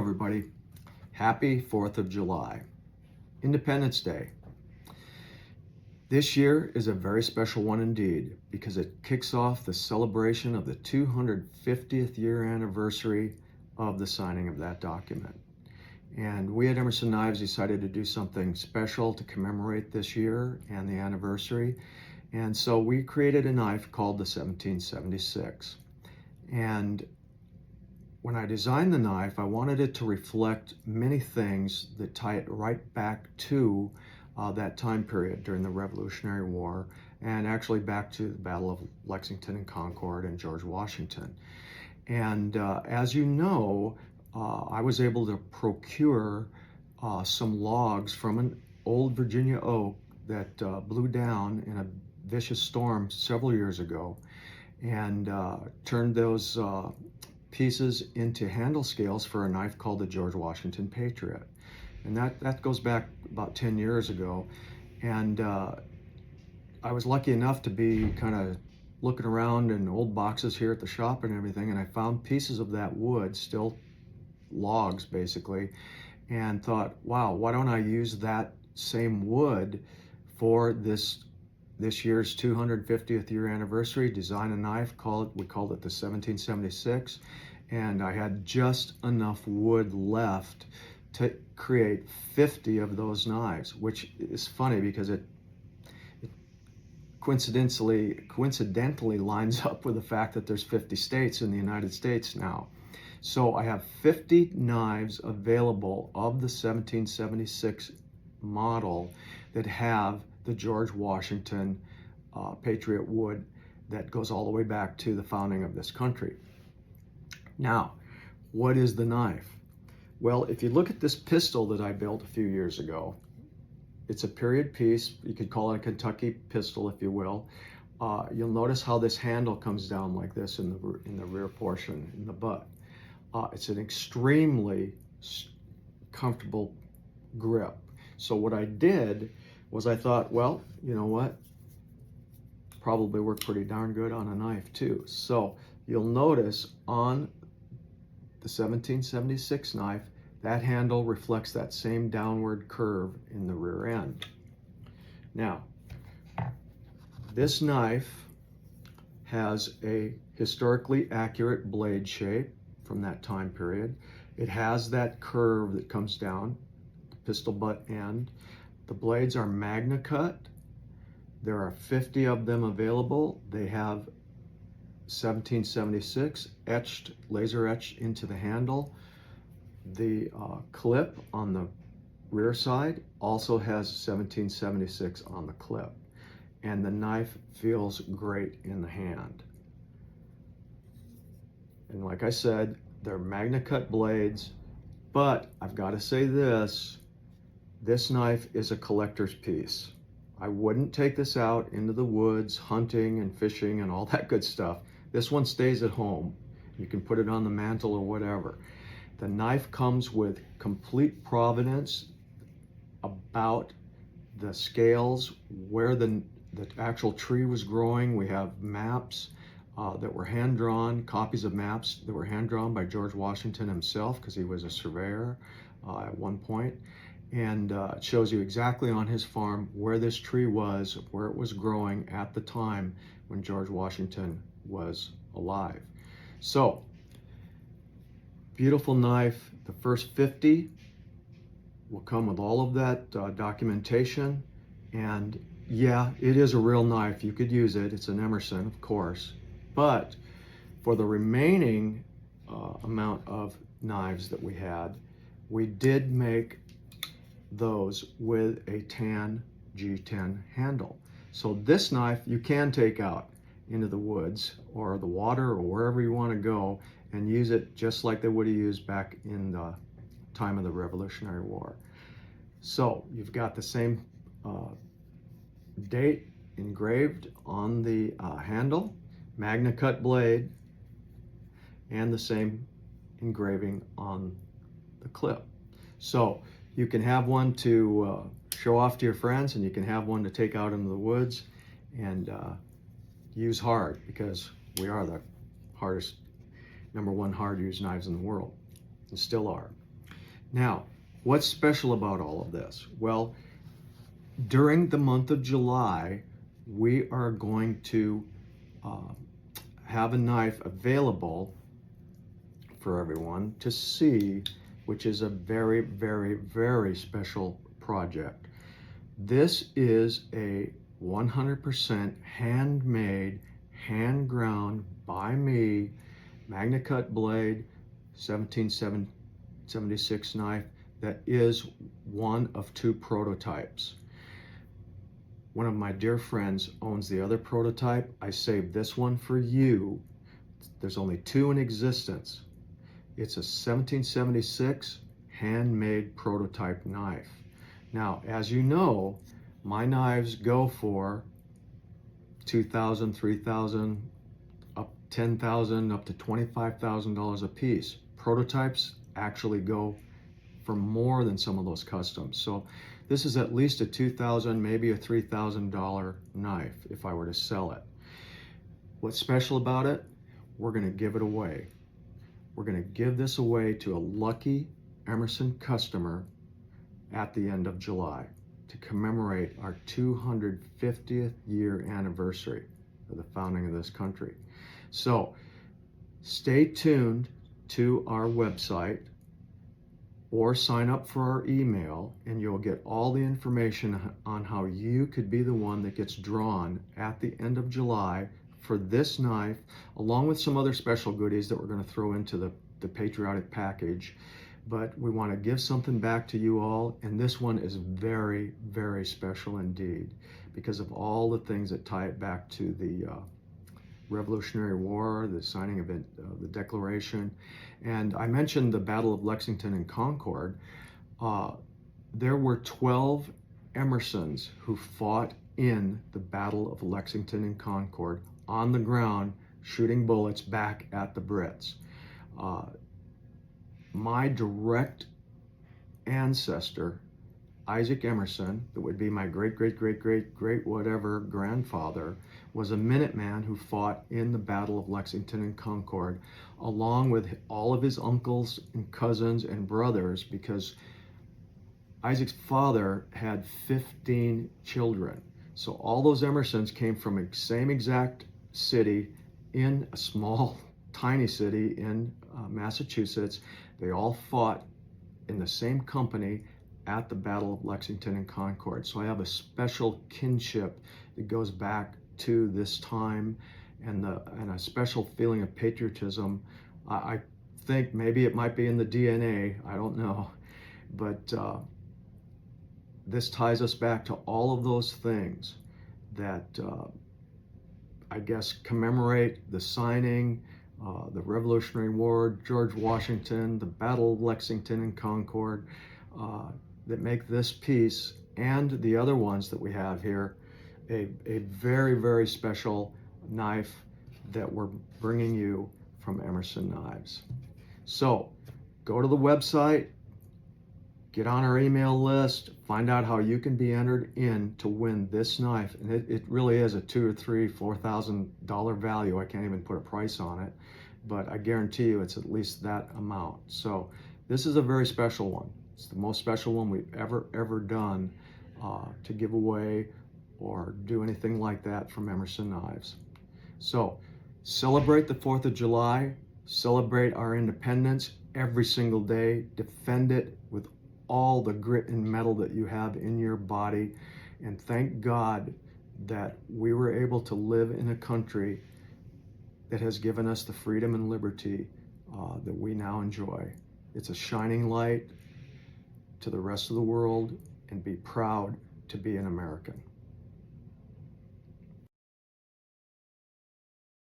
everybody. Happy 4th of July, Independence Day. This year is a very special one indeed because it kicks off the celebration of the 250th year anniversary of the signing of that document. And we at Emerson Knives decided to do something special to commemorate this year and the anniversary. And so we created a knife called the 1776. And when I designed the knife, I wanted it to reflect many things that tie it right back to that time period during the Revolutionary War, and actually back to the Battle of Lexington and Concord and George Washington. And as you know, I was able to procure some logs from an old Virginia oak that blew down in a vicious storm several years ago, and turned those pieces into handle scales for a knife called the George Washington Patriot. And that goes back about 10 years ago. And I was lucky enough to be kind of looking around in old boxes here at the shop and everything, and I found pieces of that wood, still logs basically, and thought, wow, why don't I use that same wood for this year's 250th year anniversary, design a knife, we called it the 1776, and I had just enough wood left to create 50 of those knives, which is funny because it coincidentally lines up with the fact that there's 50 states in the United States now. So I have 50 knives available of the 1776 model that have the George Washington Patriot wood that goes all the way back to the founding of this country. Now, what is the knife? Well, if you look at this pistol that I built a few years ago, it's a period piece. You could call it a Kentucky pistol, if you will. You'll notice how this handle comes down like this in the rear portion, in the butt. It's an extremely comfortable grip. So what I did was I thought, well, you know what? Probably work pretty darn good on a knife too. So you'll notice on the 1776 knife, that handle reflects that same downward curve in the rear end. Now, this knife has a historically accurate blade shape from that time period. It has that curve that comes down the pistol butt end. The blades are magna cut. There are 50 of them available. They have 1776 etched, laser etched into the handle. The clip on the rear side also has 1776 on the clip. And the knife feels great in the hand. And like I said, they're magna cut blades, but I've got to say this knife is a collector's piece. I wouldn't take this out into the woods hunting and fishing and all that good stuff. This one stays at home. You can put it on the mantle or whatever. The knife comes with complete provenance about the scales, where the actual tree was growing. We have maps that were hand-drawn, copies of maps that were hand-drawn by George Washington himself, because he was a surveyor at one point. And it shows you exactly on his farm where this tree was, where it was growing at the time when George Washington was alive. So, beautiful knife. The first 50 will come with all of that documentation. And yeah, it is a real knife. You could use it. It's an Emerson, of course. But for the remaining amount of knives that we had, we did make those with a tan G10 handle. So this knife you can take out into the woods or the water or wherever you want to go and use it just like they would have used back in the time of the Revolutionary War. So you've got the same date engraved on the handle, magna cut blade, and the same engraving on the clip. So you can have one to show off to your friends, and you can have one to take out into the woods and use hard, because we are the hardest, #1 hard used knives in the world, and still are. Now, what's special about all of this? Well, during the month of July, we are going to uh, have a knife available for everyone to see, which is a very, very, very special project. This is a 100% handmade, hand ground by me, Magna Cut blade, 1776 knife that is one of two prototypes. One of my dear friends owns the other prototype. I saved this one for you. There's only two in existence. It's a 1776 handmade prototype knife. Now, as you know, my knives go for $2,000, $3,000, up $10,000, up to $25,000 a piece. Prototypes actually go for more than some of those customs. So this is at least a $2,000, maybe a $3,000 knife if I were to sell it. What's special about it? We're going to give it away. We're going to give this away to a lucky Emerson customer at the end of July to commemorate our 250th year anniversary of the founding of this country. So stay tuned to our website or sign up for our email, and you'll get all the information on how you could be the one that gets drawn at the end of July for this knife, along with some other special goodies that we're going to throw into the Patriotic package. But we want to give something back to you all, and this one is very, very special indeed because of all the things that tie it back to the Revolutionary War, the signing of the Declaration. And I mentioned the Battle of Lexington and Concord. There were 12 Emersons who fought in the Battle of Lexington and Concord on the ground, shooting bullets back at the Brits. My direct ancestor, Isaac Emerson, that would be my great whatever grandfather, was a Minuteman who fought in the Battle of Lexington and Concord, along with all of his uncles and cousins and brothers, because Isaac's father had 15 children. So all those Emersons came from the same exact city in a small, tiny city in Massachusetts. They all fought in the same company at the Battle of Lexington and Concord. So I have a special kinship that goes back to this time, and a special feeling of patriotism. I think maybe it might be in the DNA, I don't know, but this ties us back to all of those things that I guess commemorate the signing, the Revolutionary War, George Washington, the Battle of Lexington and Concord, that make this piece and the other ones that we have here a very, very special knife that we're bringing you from Emerson Knives. So go to the website, get on our email list, find out how you can be entered in to win this knife. And it really is a $2,000 or $3,000, $4,000 value. I can't even put a price on it, but I guarantee you it's at least that amount. So this is a very special one. It's the most special one we've ever done to give away or do anything like that from Emerson Knives. So celebrate the 4th of July, celebrate our independence every single day, defend it with all the grit and metal that you have in your body, and thank God that we were able to live in a country that has given us the freedom and liberty that we now enjoy. It's a shining light to the rest of the world, and be proud to be an American.